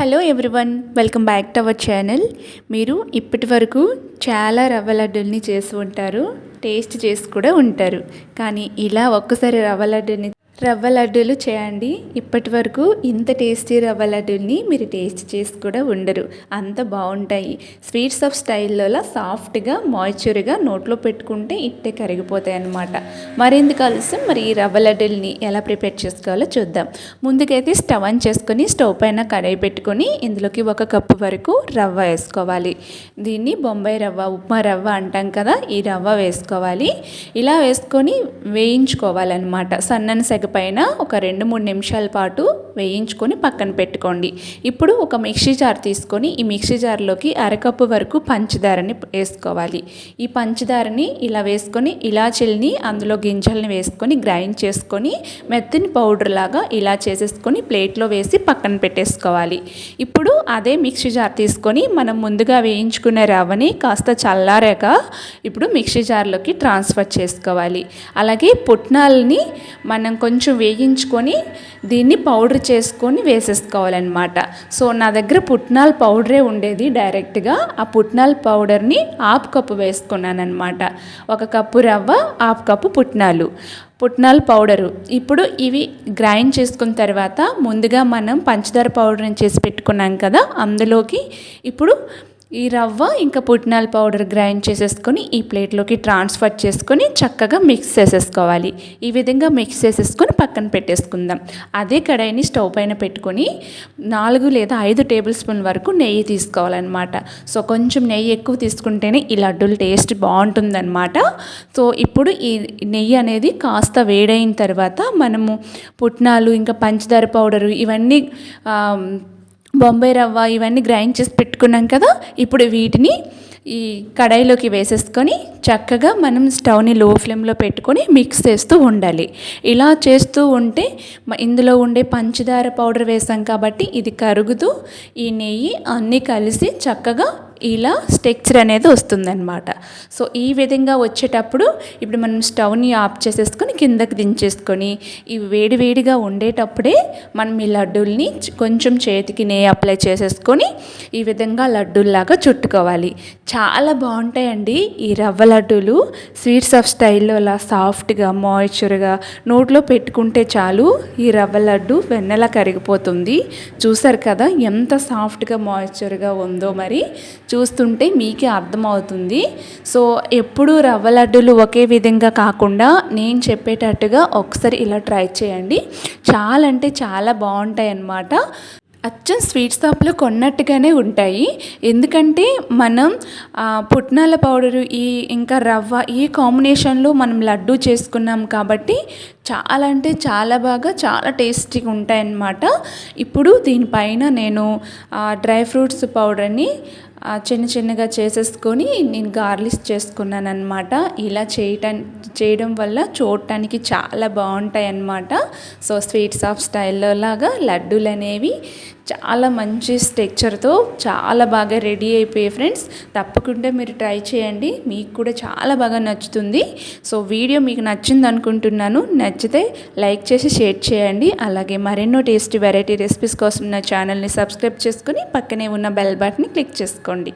Hello everyone, welcome back to our channel. మీరు ఇప్పటి వరకు చాలా రవ్వ లడ్డూల్ని చేసి ఉంటారు, టేస్ట్ చేసి కూడా ఉంటారు. కానీ ఇలా ఒక్కసారి రవ్వ లడ్డూలు చేయండి. ఇప్పటి వరకు ఇంత టేస్టీ రవ్వ లడ్డూల్ని మీరు టేస్ట్ చేసి కూడా ఉండరు, అంత బాగుంటాయి. స్వీట్స్ ఆఫ్ స్టైల్లో సాఫ్ట్గా మాయిశ్చర్గా నోట్లో పెట్టుకుంటే ఇట్టే కరిగిపోతాయి అన్నమాట. మరెందుకు ఆలస్యం, మరి ఈ రవ్వ లడ్డూల్ని ఎలా ప్రిపేర్ చేసుకోవాలో చూద్దాం. ముందుకైతే స్టవ్ ఆన్ చేసుకొని స్టవ్ పైన కడాయి పెట్టుకొని ఇందులోకి 1 కప్పు వరకు రవ్వ వేసుకోవాలి. దీన్ని బొంబాయి రవ్వ, ఉప్మా రవ్వ అంటాం కదా, ఈ రవ్వ వేసుకోవాలి. ఇలా వేసుకొని వేయించుకోవాలన్నమాట. సన్నని సెగ పైన ఒక 2-3 నిమిషాల పాటు వేయించుకొని పక్కన పెట్టుకోండి. ఇప్పుడు ఒక మిక్సీ జార్ తీసుకొని ఈ మిక్సీ జార్లోకి 1/2 కప్పు వరకు పంచదారని వేసుకోవాలి. ఈ పంచదారని ఇలా వేసుకొని ఇలాచీల్ని అందులో గింజల్ని వేసుకొని గ్రైండ్ చేసుకొని మెత్తని పౌడర్ లాగా ఇలా చేసేసుకొని ప్లేట్లో వేసి పక్కన పెట్టేసుకోవాలి. ఇప్పుడు అదే మిక్సీ జార్ తీసుకొని మనం ముందుగా వేయించుకునే రవ్వని కాస్త చల్లారాక ఇప్పుడు మిక్సీ జార్లోకి ట్రాన్స్ఫర్ చేసుకోవాలి. అలాగే పుట్నాలని మనం కొంచెం వేయించుకొని దీన్ని పౌడర్ చేసుకొని వేసేసుకోవాలన్నమాట. సో నా దగ్గర పుట్నాల పౌడరే ఉండేది డైరెక్ట్గా. ఆ పుట్నాల పౌడర్ని 1/2 కప్పు వేసుకున్నాను అనమాట. 1 కప్పు రవ్వ, 1/2 కప్పు పుట్నాల పౌడరు. ఇప్పుడు ఇవి గ్రైండ్ చేసుకున్న తర్వాత ముందుగా మనం పంచదార పౌడర్ని చేసి పెట్టుకున్నాం కదా, అందులోకి ఇప్పుడు ఈ రవ్వ ఇంకా పుట్నాల పౌడర్ గ్రైండ్ చేసేసుకొని ఈ ప్లేట్లోకి ట్రాన్స్ఫర్ చేసుకొని చక్కగా మిక్స్ చేసేసుకోవాలి. ఈ విధంగా మిక్స్ చేసేసుకొని పక్కన పెట్టేసుకుందాం. అదే కడాయిని స్టవ్ పైన పెట్టుకొని 4 లేదా 5 టేబుల్ స్పూన్ వరకు నెయ్యి తీసుకోవాలన్నమాట. సో కొంచెం నెయ్యి ఎక్కువ తీసుకుంటేనే ఈ లడ్డూల టేస్ట్ బాగుంటుందన్నమాట. సో ఇప్పుడు ఈ నెయ్యి అనేది కాస్త వేడైన తర్వాత మనము పుట్నాలు ఇంకా పంచదార పౌడరు ఇవన్నీ బొంబాయి రవ్వ ఇవన్నీ గ్రైండ్ చేసి పెట్టుకున్నాం కదా, ఇప్పుడు వీటిని ఈ కడాయిలోకి వేసేసుకొని చక్కగా మనం స్టవ్ని లో ఫ్లేమ్లో పెట్టుకొని మిక్స్ చేస్తూ ఉండాలి. ఇలా చేస్తూ ఉంటే ఇందులో ఉండే పంచదార పౌడర్ వేసాం కాబట్టి ఇది కరుగుతూ ఈ నెయ్యి అన్నీ కలిసి చక్కగా ఇలా టెక్స్చర్ అనేది వస్తుందన్నమాట. సో ఈ విధంగా వచ్చేటప్పుడు ఇప్పుడు మనం స్టవ్ని ఆఫ్ చేసేసుకొని కిందకి దించేసుకొని ఇవి వేడివేడిగా ఉండేటప్పుడే మనం ఈ లడ్డూల్ని కొంచెం చేతికి నెయ్యి అప్లై చేసేసుకొని ఈ విధంగా లడ్డూల్లాగా చుట్టుకోవాలి. చాలా బాగుంటాయండి ఈ రవ్వ లడ్డూలు. స్వీట్స్ ఆఫ్ స్టైల్లో అలా సాఫ్ట్గా మాయిశ్చర్గా నోట్లో పెట్టుకుంటే చాలు ఈ రవ్వ లడ్డు వెన్నెలా కరిగిపోతుంది. చూసారు కదా ఎంత సాఫ్ట్గా మాయిశ్చర్గా ఉందో, మరి చూస్తుంటే మీకే అర్థమవుతుంది. సో ఎప్పుడు రవ్వ లడ్డూలు ఒకే విధంగా కాకుండా నేను చెప్పేటట్టుగా ఒకసారి ఇలా ట్రై చేయండి. చాలా అంటే చాలా బాగుంటాయి అన్నమాట. అచ్చం స్వీట్ షాప్లో కొన్నట్టుగానే ఉంటాయి. ఎందుకంటే మనం పుట్నాల పౌడరు ఇంకా రవ్వ ఈ కాంబినేషన్లో మనం లడ్డు చేసుకున్నాం కాబట్టి చాలా అంటే చాలా బాగా చాలా టేస్టీగా ఉంటాయన్నమాట. ఇప్పుడు దీనిపైన నేను డ్రై ఫ్రూట్స్ పౌడర్ని చిన్నగా చేసేసుకొని నేను గార్లిష్ చేసుకున్నాను అనమాట. ఇలా చేయడం వల్ల చూడటానికి చాలా బాగుంటాయి అన్నమాట. సో స్వీట్స్ ఆఫ్ స్టైల్లో లాగా లడ్డూలు అనేవి చాలా మంచి టెక్స్చర్తో చాలా బాగా రెడీ అయిపోయాయి ఫ్రెండ్స్. తప్పకుండా మీరు ట్రై చేయండి, మీకు కూడా చాలా బాగా నచ్చుతుంది. సో వీడియో మీకు నచ్చింది అనుకుంటున్నాను. నచ్చితే లైక్ చేసి షేర్ చేయండి. అలాగే మరెన్నో టేస్టీ వెరైటీ రెసిపీస్ కోసం నా ఛానల్ని సబ్స్క్రైబ్ చేసుకొని పక్కనే ఉన్న బెల్ బటన్ని క్లిక్ చేసుకోండి.